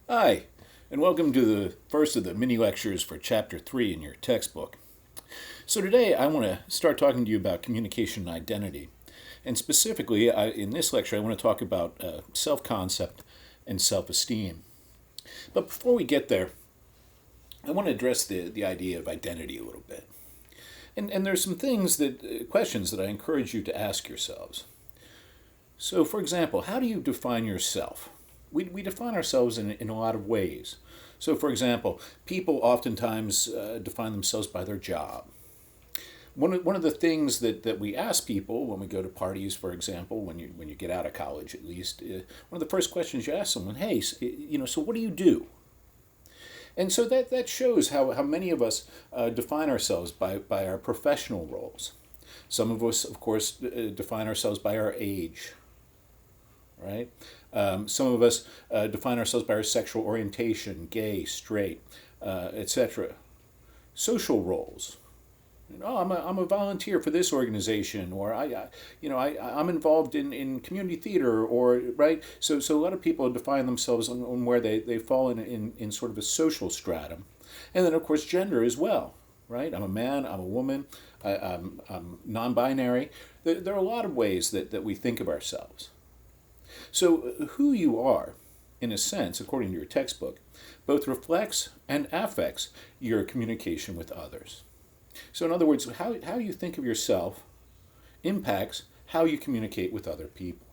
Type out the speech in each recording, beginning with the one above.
Hi, and welcome to the first of the mini lectures for Chapter 3 in your textbook. So, today I want to start talking to you about communication and identity. And specifically, in this lecture, I want to talk about self concept and self esteem. But before we get there, I want to address the idea of identity a little bit. And there's some questions that I encourage you to ask yourselves. So, for example, how do you define yourself? We define ourselves in a lot of ways. So, for example, people oftentimes define themselves by their job. One of the things that we ask people when we go to parties, for example, when you get out of college at least, one of the first questions you ask someone, hey, so what do you do? And so that shows how many of us define ourselves by our professional roles. Some of us, of course, define ourselves by our age, right? Some of us define ourselves by our sexual orientation, gay, straight, etc. Social roles. Oh, I'm a volunteer for this organization, or I'm involved in community theater, or right. So a lot of people define themselves on where they fall in sort of a social stratum, and then of course gender as well, right? I'm a man, I'm a woman, I'm non-binary. There are a lot of ways that we think of ourselves. So who you are, in a sense, according to your textbook, both reflects and affects your communication with others. So, in other words, how you think of yourself impacts how you communicate with other people.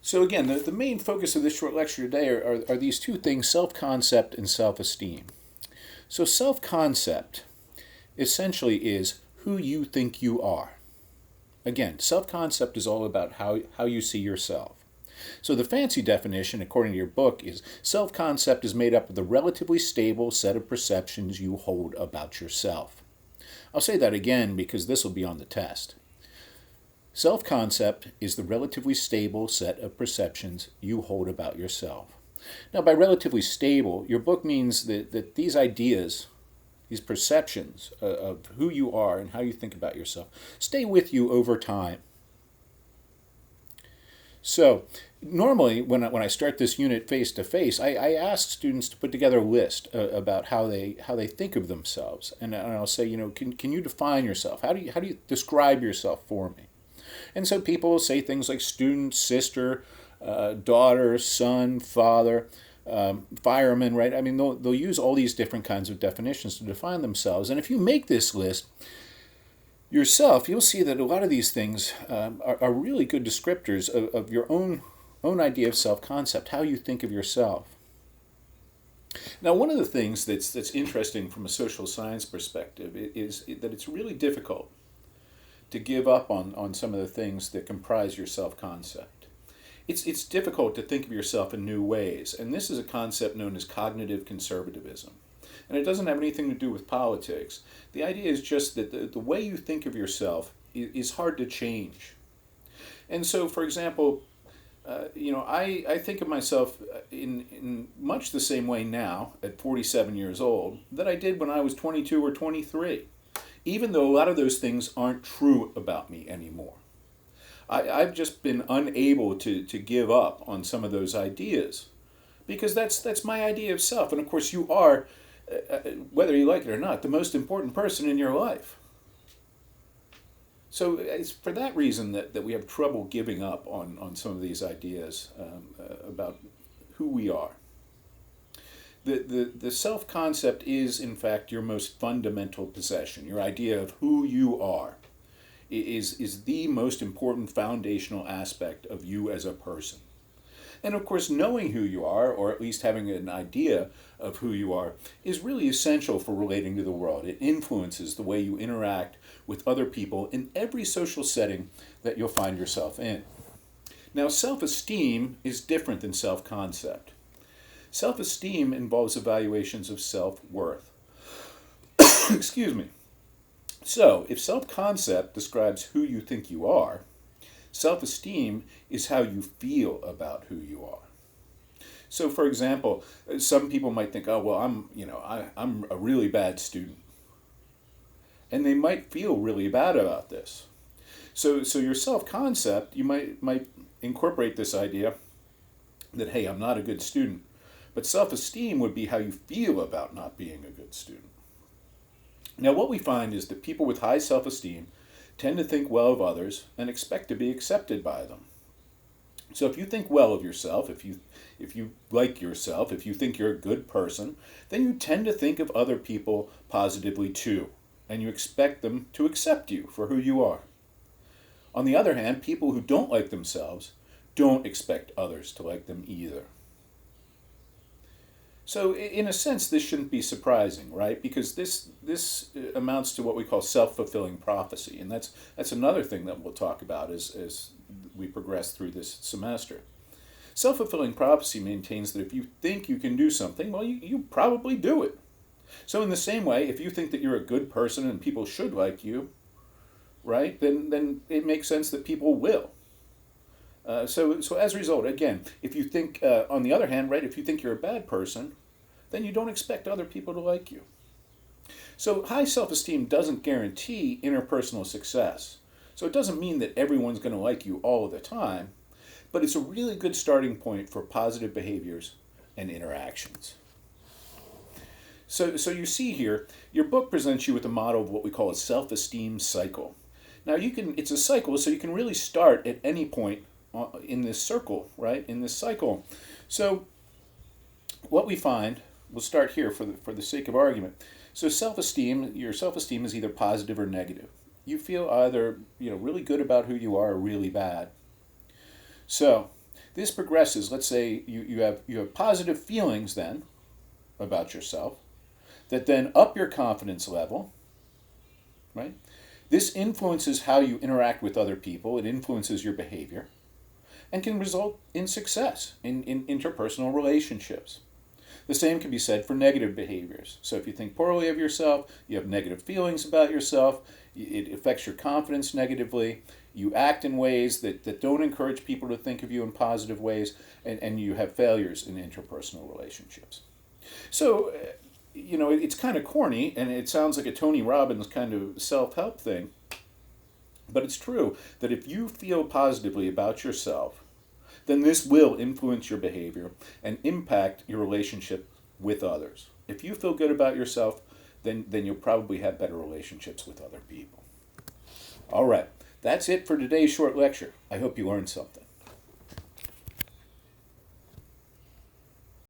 So, again, the main focus of this short lecture today are these two things, self concept and self esteem. So, self concept essentially is who you think you are. Again, self concept is all about how you see yourself. So the fancy definition, according to your book, is self-concept is made up of the relatively stable set of perceptions you hold about yourself. I'll say that again because this will be on the test. Self-concept is the relatively stable set of perceptions you hold about yourself. Now, by relatively stable, your book means that these ideas, these perceptions of who you are and how you think about yourself, stay with you over time. So, normally, when I start this unit face to face, I ask students to put together a list about how they think of themselves, and I'll say, can you define yourself? How do you describe yourself for me? And so people will say things like student, sister, daughter, son, father, fireman, right? I mean, they'll use all these different kinds of definitions to define themselves, and if you make this list yourself, you'll see that a lot of these things are really good descriptors of your own idea of self-concept, how you think of yourself. Now, one of the things that's interesting from a social science perspective is that it's really difficult to give up on some of the things that comprise your self-concept. It's difficult to think of yourself in new ways, and this is a concept known as cognitive conservatism. And it doesn't have anything to do with politics. The idea is just that the way you think of yourself is hard to change. And so, for example, I think of myself in much the same way now, at 47 years old, that I did when I was 22 or 23, even though a lot of those things aren't true about me anymore. I've just been unable to give up on some of those ideas, because that's my idea of self. And of course, you are, whether you like it or not, the most important person in your life. So it's for that reason that we have trouble giving up on some of these ideas about who we are. The self-concept is, in fact, your most fundamental possession. Your idea of who you are is the most important foundational aspect of you as a person. And of course, knowing who you are, or at least having an idea of who you are, is really essential for relating to the world. It influences the way you interact with other people in every social setting that you'll find yourself in. Now, self-esteem is different than self-concept. Self-esteem involves evaluations of self-worth. Excuse me. So, if self-concept describes who you think you are, self-esteem is how you feel about who you are. So, for example, some people might think, "Oh, well, I'm a really bad student," and they might feel really bad about this. So your self-concept, you might incorporate this idea that, hey, I'm not a good student. But self-esteem would be how you feel about not being a good student. Now, what we find is that people with high self-esteem tend to think well of others and expect to be accepted by them. So if you think well of yourself, if you like yourself, if you think you're a good person, then you tend to think of other people positively too, and you expect them to accept you for who you are. On the other hand, people who don't like themselves don't expect others to like them either. So in a sense, this shouldn't be surprising, right? Because this amounts to what we call self-fulfilling prophecy, and that's another thing that we'll talk about as we progress through this semester. Self-fulfilling prophecy maintains that if you think you can do something, well, you probably do it. So in the same way, if you think that you're a good person and people should like you, right, then it makes sense that people will. So as a result, again, if you think, on the other hand, right, if you think you're a bad person, then you don't expect other people to like you. So high self-esteem doesn't guarantee interpersonal success. So it doesn't mean that everyone's going to like you all the time, but it's a really good starting point for positive behaviors and interactions. So you see here, your book presents you with a model of what we call a self-esteem cycle. Now it's a cycle, so you can really start at any point in this circle, right? In this cycle. So what we find, we'll start here for the sake of argument. So your self-esteem is either positive or negative. You feel either really good about who you are or really bad. So this progresses. Let's say you have positive feelings then about yourself that then up your confidence level, right? This influences how you interact with other people. It influences your behavior and can result in success in interpersonal relationships. The same can be said for negative behaviors. So if you think poorly of yourself, you have negative feelings about yourself, it affects your confidence negatively, you act in ways that don't encourage people to think of you in positive ways, and you have failures in interpersonal relationships. So, it's kind of corny, and it sounds like a Tony Robbins kind of self-help thing, but it's true that if you feel positively about yourself, then this will influence your behavior and impact your relationship with others. If you feel good about yourself, then you'll probably have better relationships with other people. All right, that's it for today's short lecture. I hope you learned something.